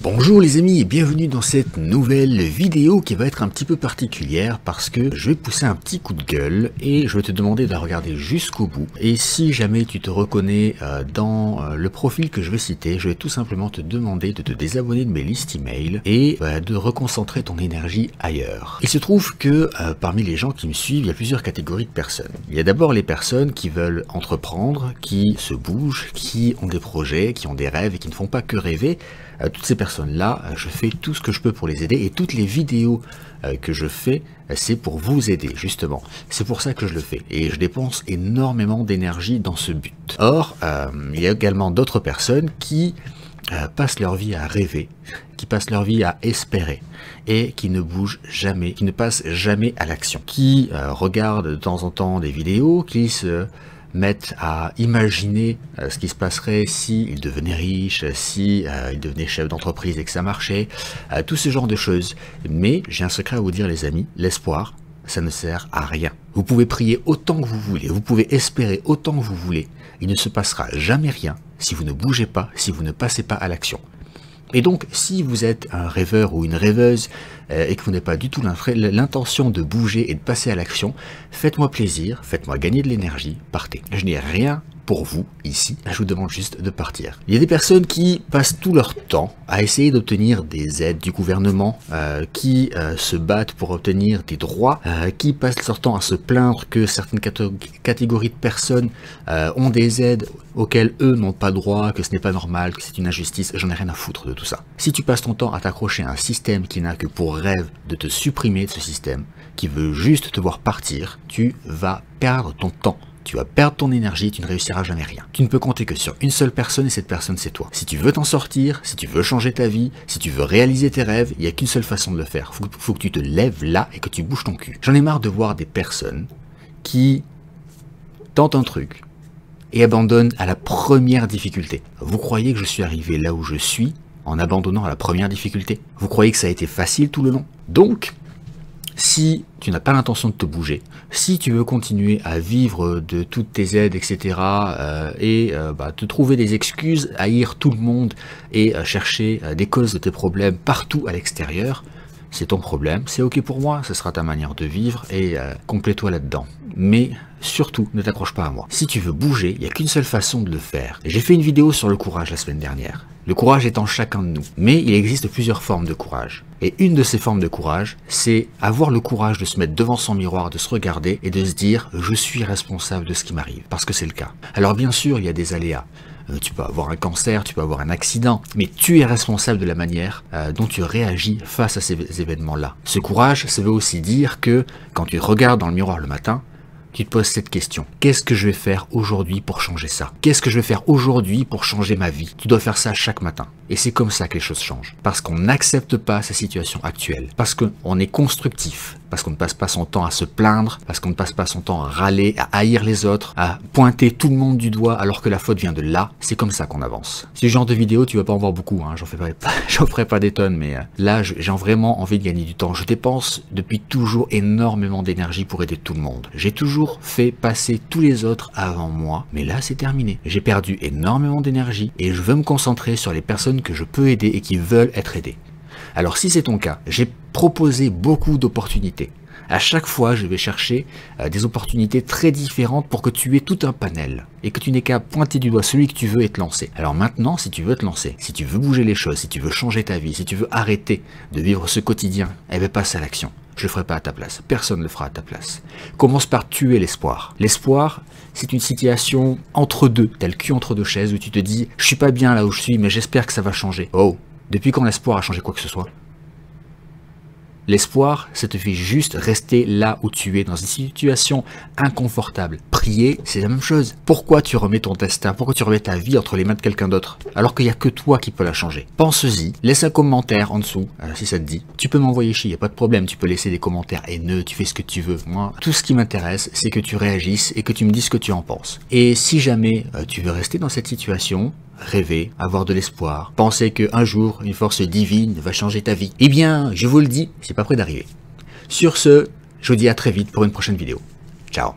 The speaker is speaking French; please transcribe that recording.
Bonjour les amis et bienvenue dans cette nouvelle vidéo qui va être un petit peu particulière parce que je vais pousser un petit coup de gueule et je vais te demander de la regarder jusqu'au bout. Et si jamais tu te reconnais dans le profil que je vais citer, je vais tout simplement te demander de te désabonner de mes listes email et de reconcentrer ton énergie ailleurs. Il se trouve que parmi les gens qui me suivent, il y a plusieurs catégories de personnes. Il y a d'abord les personnes qui veulent entreprendre, qui se bougent, qui ont des projets, qui ont des rêves et qui ne font pas que rêver. Toutes ces personnes-là, je fais tout ce que je peux pour les aider et toutes les vidéos que je fais, c'est pour vous aider, justement. C'est pour ça que je le fais et je dépense énormément d'énergie dans ce but. Or, il y a également d'autres personnes qui passent leur vie à rêver, qui passent leur vie à espérer et qui ne bougent jamais, qui ne passent jamais à l'action, qui regardent de temps en temps des vidéos, qui se mettent à imaginer ce qui se passerait si ils devenaient riches, si ils devenaient chefs d'entreprise et que ça marchait, tout ce genre de choses. Mais j'ai un secret à vous dire les amis, l'espoir, ça ne sert à rien. Vous pouvez prier autant que vous voulez, vous pouvez espérer autant que vous voulez, il ne se passera jamais rien si vous ne bougez pas, si vous ne passez pas à l'action. Et donc, si vous êtes un rêveur ou une rêveuse et que vous n'avez pas du tout l'intention de bouger et de passer à l'action, faites-moi plaisir, faites-moi gagner de l'énergie, partez. Je n'ai rien pour vous ici, je vous demande juste de partir. Il y a des personnes qui passent tout leur temps à essayer d'obtenir des aides du gouvernement, qui se battent pour obtenir des droits, qui passent leur temps à se plaindre que certaines catégories de personnes ont des aides auxquelles eux n'ont pas droit, que ce n'est pas normal, que c'est une injustice. J'en ai rien à foutre de tout ça. Si tu passes ton temps à t'accrocher à un système qui n'a que pour rêve de te supprimer de ce système, qui veut juste te voir partir, tu vas perdre ton temps. Tu vas perdre ton énergie, tu ne réussiras jamais rien. Tu ne peux compter que sur une seule personne et cette personne c'est toi. Si tu veux t'en sortir, si tu veux changer ta vie, si tu veux réaliser tes rêves, il n'y a qu'une seule façon de le faire. Faut que tu te lèves là et que tu bouges ton cul. J'en ai marre de voir des personnes qui tentent un truc et abandonnent à la première difficulté. Vous croyez que je suis arrivé là où je suis en abandonnant à la première difficulté? Vous croyez que ça a été facile tout le long? Donc, si tu n'as pas l'intention de te bouger, si tu veux continuer à vivre de toutes tes aides, etc., te trouver des excuses, haïr tout le monde et chercher des causes de tes problèmes partout à l'extérieur, c'est ton problème, c'est ok pour moi, ce sera ta manière de vivre et complète-toi là-dedans. Mais surtout, ne t'accroche pas à moi. Si tu veux bouger, il n'y a qu'une seule façon de le faire. J'ai fait une vidéo sur le courage la semaine dernière. Le courage est en chacun de nous. Mais il existe plusieurs formes de courage. Et une de ces formes de courage, c'est avoir le courage de se mettre devant son miroir, de se regarder et de se dire « je suis responsable de ce qui m'arrive ». Parce que c'est le cas. Alors bien sûr, il y a des aléas. Tu peux avoir un cancer, tu peux avoir un accident, mais tu es responsable de la manière dont tu réagis face à ces événements-là. Ce courage, ça veut aussi dire que quand tu regardes dans le miroir le matin, tu te poses cette question. Qu'est-ce que je vais faire aujourd'hui pour changer ça? Qu'est-ce que je vais faire aujourd'hui pour changer ma vie? Tu dois faire ça chaque matin. Et c'est comme ça que les choses changent. Parce qu'on n'accepte pas sa situation actuelle. Parce qu'on est constructif. Parce qu'on ne passe pas son temps à se plaindre. Parce qu'on ne passe pas son temps à râler, à haïr les autres, à pointer tout le monde du doigt alors que la faute vient de là. C'est comme ça qu'on avance. Ce genre de vidéo, tu vas pas en voir beaucoup. Hein. J'en ferai pas des tonnes. Mais là, j'ai vraiment envie de gagner du temps. Je dépense depuis toujours énormément d'énergie pour aider tout le monde. J'ai toujours fait passer tous les autres avant moi. Mais là, c'est terminé. J'ai perdu énormément d'énergie et je veux me concentrer sur les personnes que je peux aider et qui veulent être aidées. Alors si c'est ton cas, j'ai proposé beaucoup d'opportunités. À chaque fois, je vais chercher des opportunités très différentes pour que tu aies tout un panel et que tu n'aies qu'à pointer du doigt celui que tu veux et te lancer. Alors maintenant, si tu veux te lancer, si tu veux bouger les choses, si tu veux changer ta vie, si tu veux arrêter de vivre ce quotidien, eh bien passe à l'action. Je le ferai pas à ta place. Personne ne le fera à ta place. Commence par tuer l'espoir. L'espoir, c'est une situation entre deux, t'as le cul entre deux chaises où tu te dis « je suis pas bien là où je suis, mais j'espère que ça va changer ». Oh, depuis quand l'espoir a changé quoi que ce soit? L'espoir, ça te fait juste rester là où tu es, dans une situation inconfortable. Prier, c'est la même chose. Pourquoi tu remets ton destin, pourquoi tu remets ta vie entre les mains de quelqu'un d'autre, alors qu'il n'y a que toi qui peux la changer? Pense-y, laisse un commentaire en dessous, si ça te dit. Tu peux m'envoyer chier, il n'y a pas de problème, tu peux laisser des commentaires haineux, tu fais ce que tu veux. Moi, tout ce qui m'intéresse, c'est que tu réagisses et que tu me dises ce que tu en penses. Et si jamais tu veux rester dans cette situation, rêver, avoir de l'espoir, penser qu'un jour, une force divine va changer ta vie, eh bien, je vous le dis, c'est pas près d'arriver. Sur ce, je vous dis à très vite pour une prochaine vidéo. Ciao.